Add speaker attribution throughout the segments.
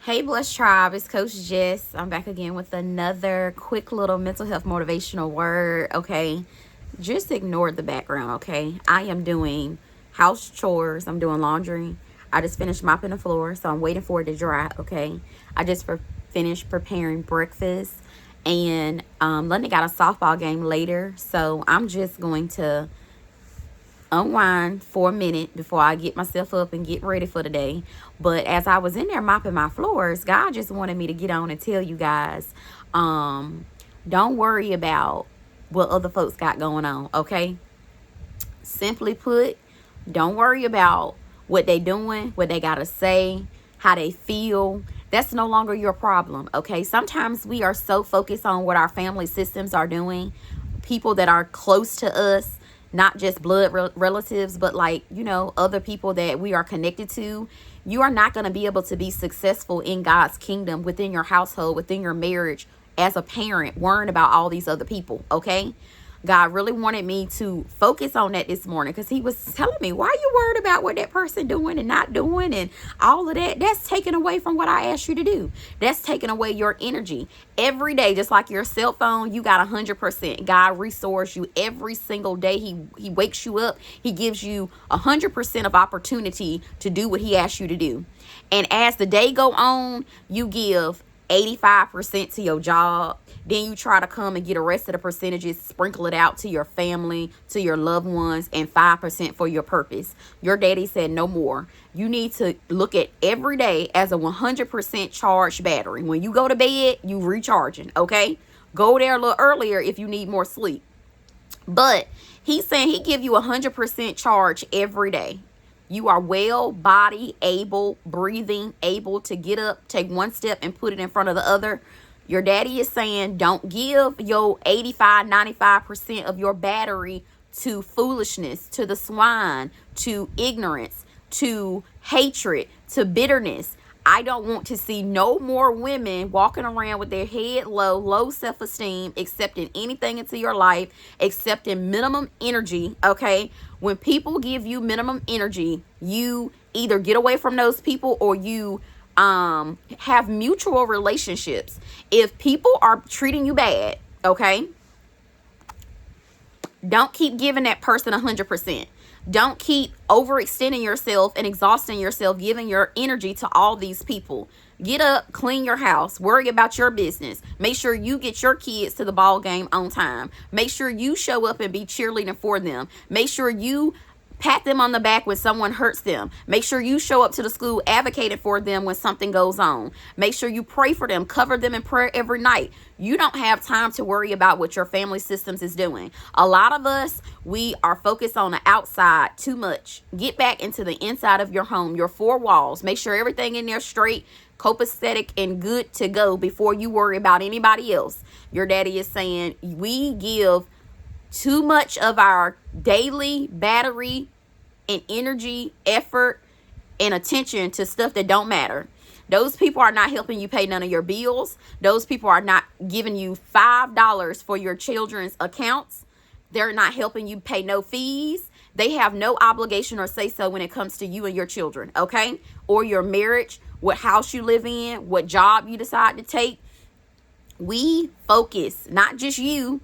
Speaker 1: Hey, Blessed Tribe, it's Coach Jess. I'm back again with another quick little mental health motivational word, okay? Just ignore the background, okay? I am doing house chores. I'm doing laundry. I just finished mopping the floor, so I'm waiting for it to dry, okay? I just finished preparing breakfast, and London got a softball game later, so I'm just going to unwind for a minute before I get myself up and get ready for the day. But as I was in there mopping my floors, God just wanted me to get on and tell you guys, don't worry about what other folks got going on, okay? Simply put, don't worry about what they doing, what they gotta say, how they feel. That's no longer your problem, okay? Sometimes we are so focused on what our family systems are doing, people that are close to us, not just blood relatives, but other people that we are connected to. You are not going to be able to be successful in God's kingdom, within your household, within your marriage, as a parent, worrying about all these other people, okay? God really wanted me to focus on that this morning, because he was telling me, why are you worried about what that person doing and not doing and all of that? That's taken away from what I asked you to do. That's taking away your energy. Every day, just like your cell phone, you got 100%. God restores you every single day. He wakes you up. He gives you 100% of opportunity to do what he asks you to do. And as the day go on, you give 85% to your job. Then you try to come and get the rest of the percentages, sprinkle it out to your family, to your loved ones, and 5% for your purpose. Your daddy said no more. You need to look at every day as a 100% charged battery. When you go to bed, you recharging, okay? Go there a little earlier if you need more sleep. But he's saying he give you 100% charge every day. You are well, body, able, breathing, able to get up, take one step and put it in front of the other. Your daddy is saying don't give your 85, 95% of your battery to foolishness, to the swine, to ignorance, to hatred, to bitterness. I don't want to see no more women walking around with their head low, low self-esteem, accepting anything into your life, accepting minimum energy, okay? When people give you minimum energy, you either get away from those people or you have mutual relationships. If people are treating you bad, okay, don't keep giving that person 100%. Don't keep overextending yourself and exhausting yourself, giving your energy to all these people. Get up, clean your house, worry about your business. Make sure you get your kids to the ball game on time. Make sure you show up and be cheerleading for them. Make sure you pat them on the back when someone hurts them. Make sure you show up to the school advocating for them when something goes on. Make sure you pray for them, cover them in prayer every night. You don't have time to worry about what your family systems is doing. A lot of us, we are focused on the outside too much. Get back into the inside of your home, your four walls. Make sure everything in there straight, copacetic, and good to go before you worry about anybody else. Your daddy is saying we give too much of our daily battery and energy, effort, and attention to stuff that don't matter. Those people are not helping you pay none of your bills. Those people are not giving you $5 for your children's accounts. They're not helping you pay no fees. They have no obligation or say so when it comes to you and your children, okay? Or your marriage, what house you live in, what job you decide to take. We focus, not just you.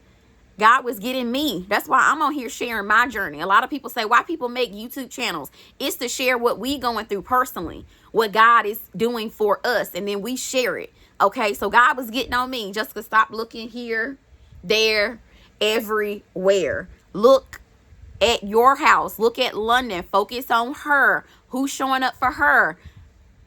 Speaker 1: God was getting me. That's why I'm on here sharing my journey. A lot of people say, why people make YouTube channels? It's to share what we going through personally, what God is doing for us, and then we share it. Okay, so God was getting on me. Jessica, stop looking here, there, everywhere. Look at your house. Look at London. Focus on her. Who's showing up for her?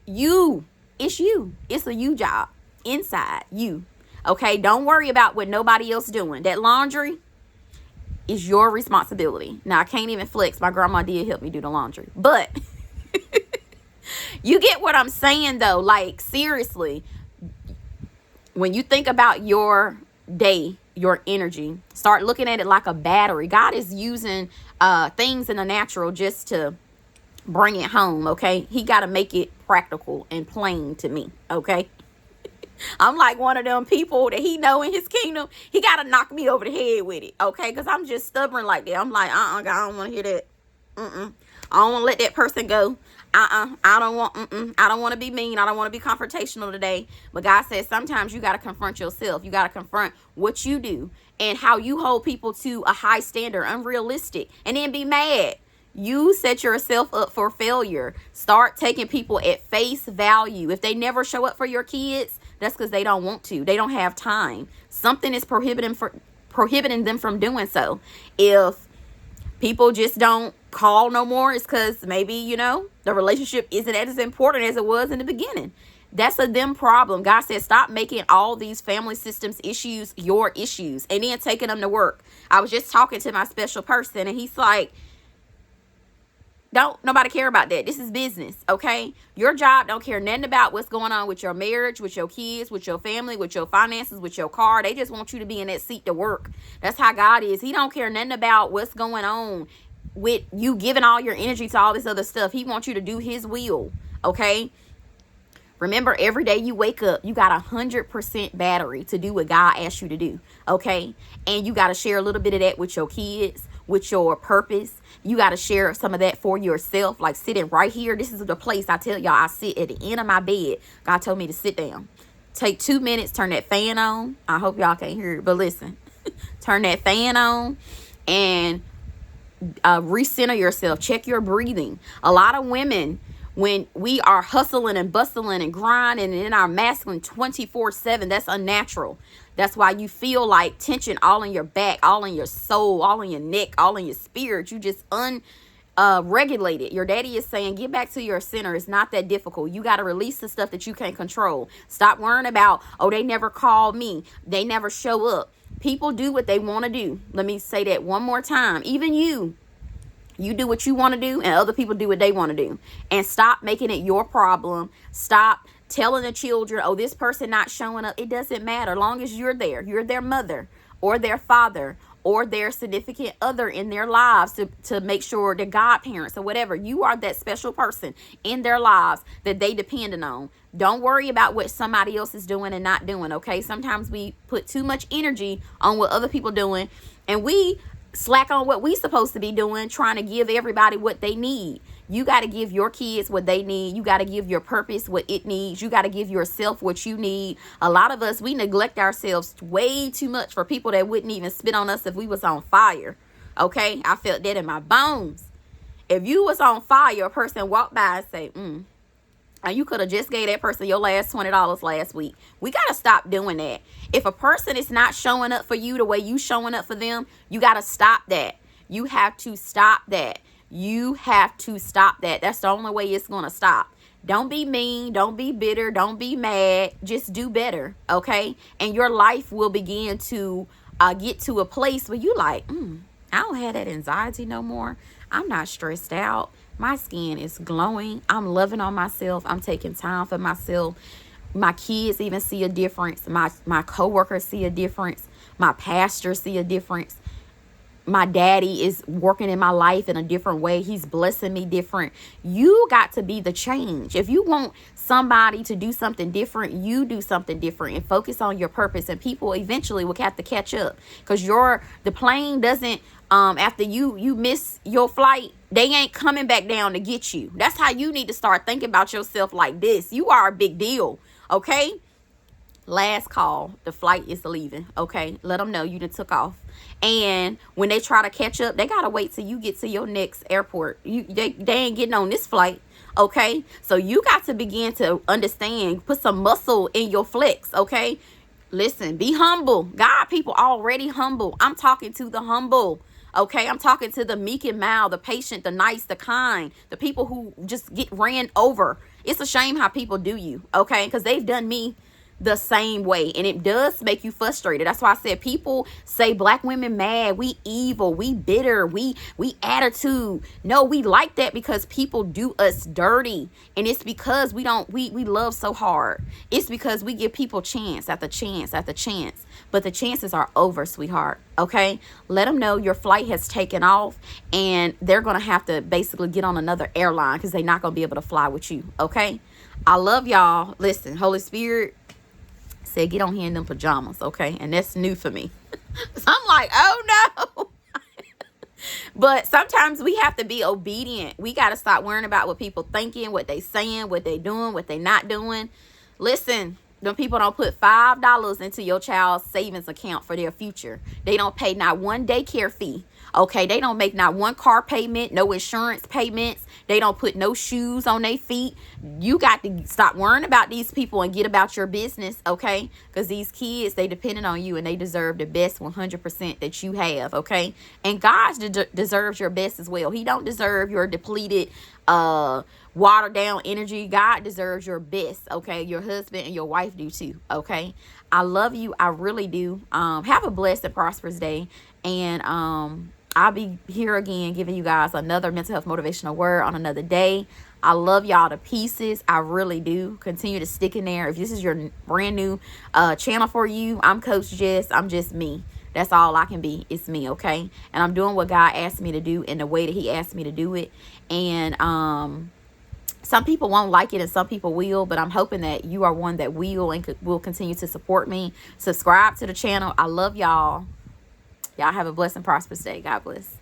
Speaker 1: You. It's you. It's a you job. Inside you. Okay, don't worry about what nobody else doing. That laundry is your responsibility. Now, I can't even flex. My grandma did help me do the laundry. But you get what I'm saying, though. Like, seriously, when you think about your day, your energy, start looking at it like a battery. God is using things in the natural just to bring it home, okay? He got to make it practical and plain to me, okay? I'm like one of them people that he know in his kingdom. He got to knock me over the head with it, okay? Because I'm just stubborn like that. I'm like, God, I don't want to hear that. I don't want to let that person go. I don't want to be mean. I don't want to be confrontational today. But God says sometimes you got to confront yourself. You got to confront what you do and how you hold people to a high standard, unrealistic, and then be mad. You set yourself up for failure. Start taking people at face value. If they never show up for your kids, that's because they don't want to. They don't have time. Something is prohibiting them from doing so. If people just don't call no more, it's because maybe, you know, the relationship isn't as important as it was in the beginning. That's a them problem. God said, stop making all these family systems issues your issues and then taking them to work. I was just talking to my special person and he's like, don't nobody care about that. This is business, okay? Your job don't care nothing about what's going on with your marriage, with your kids, with your family, with your finances, with your car. They just want you to be in that seat to work. That's how God is. He don't care nothing about what's going on with you giving all your energy to all this other stuff. He wants you to do his will, okay? Remember, every day you wake up, you got 100% battery to do what God asked you to do, okay? And you got to share a little bit of that with your kids, with your purpose. You got to share some of that for yourself, like sitting right here. This is the place I tell y'all I sit at the end of my bed. God told me to sit down. Take 2 minutes, turn that fan on. I hope y'all can't hear it, but listen. Turn that fan on and recenter yourself. Check your breathing. A lot of women, when we are hustling and bustling and grinding and in our masculine 24/7, that's unnatural. That's why you feel like tension all in your back, all in your soul, all in your neck, all in your spirit. You just unregulated. Your daddy is saying, get back to your center. It's not that difficult. You got to release the stuff that you can't control. Stop worrying about, oh, they never called me. They never show up. People do what they want to do. Let me say that one more time. Even you do what you want to do and other people do what they want to do. And stop making it your problem. Stop telling the children, oh, this person not showing up. It doesn't matter. As long as you're there. You're their mother or their father or their significant other in their lives to make sure the godparents or whatever. You are that special person in their lives that they depending on. Don't worry about what somebody else is doing and not doing, okay? Sometimes we put too much energy on what other people doing and we slack on what we supposed to be doing, trying to give everybody what they need. You got to give your kids what they need. You got to give your purpose what it needs. You got to give yourself what you need. A lot of us, we neglect ourselves way too much for people that wouldn't even spit on us if we was on fire. Okay? I felt that in my bones. If you was on fire, a person walked by and say, and you could have just gave that person your last $20 last week. We got to stop doing that. If a person is not showing up for you the way you showing up for them, you got to stop that. You have to stop that. You have to stop that. That's the only way it's going to stop. Don't be mean. Don't be bitter. Don't be mad. Just do better, okay? And your life will begin to get to a place where you like, I don't have that anxiety no more. I'm not stressed out. My skin is glowing. I'm loving on myself. I'm taking time for myself. My kids even see a difference. My coworkers see a difference. My pastors see a difference. My daddy is working in my life in a different way. He's blessing me different. You got to be the change. If you want somebody to do something different, you do something different and focus on your purpose, and people eventually will have to catch up, because the plane doesn't after you miss your flight, they ain't coming back down to get you. That's how you need to start thinking about yourself like this. You are a big deal, okay? Last call, the flight is leaving, okay? Let them know you done took off. And when they try to catch up, they gotta wait till you get to your next airport. They ain't getting on this flight, okay? So you got to begin to understand, put some muscle in your flex, okay? Listen, be humble. God, people already humble. I'm talking to the humble, okay? I'm talking to the meek and mild, the patient, the nice, the kind, the people who just get ran over. It's a shame how people do you, okay? Because they've done me the same way, and it does make you frustrated. That's why I said people say black women mad, we evil, we bitter, we attitude. No, we like that because people do us dirty, and it's because we love so hard. It's because we give people chance after chance after chance, but the chances are over, sweetheart, okay? Let them know your flight has taken off, and they're gonna have to basically get on another airline because they're not gonna be able to fly with you, okay? I love y'all. Listen, Holy Spirit said get on here in them pajamas, okay? And that's new for me. So I'm like, oh no. But sometimes we have to be obedient. We got to stop worrying about what people thinking, what they saying, what they doing, what they not doing. Listen, them people don't put $5 into your child's savings account for their future. They don't pay not one daycare fee. Okay, they don't make not one car payment, no insurance payments. They don't put no shoes on their feet. You got to stop worrying about these people and get about your business, okay? Because these kids, they dependent on you and they deserve the best 100% that you have, okay? And God deserves your best as well. He don't deserve your depleted, watered down energy. God deserves your best, okay? Your husband and your wife do too, okay? I love you. I really do. Have a blessed and prosperous day. And I'll be here again giving you guys another mental health motivational word on another day. I love y'all to pieces. I really do. Continue to stick in there. If this is your brand new channel for you, I'm Coach Jess. I'm just me. That's all I can be. It's me, okay? And I'm doing what God asked me to do in the way that he asked me to do it. And some people won't like it and some people will, but I'm hoping that you are one that will and will continue to support me. Subscribe to the channel. I love y'all. Y'all have a blessed and prosperous day. God bless.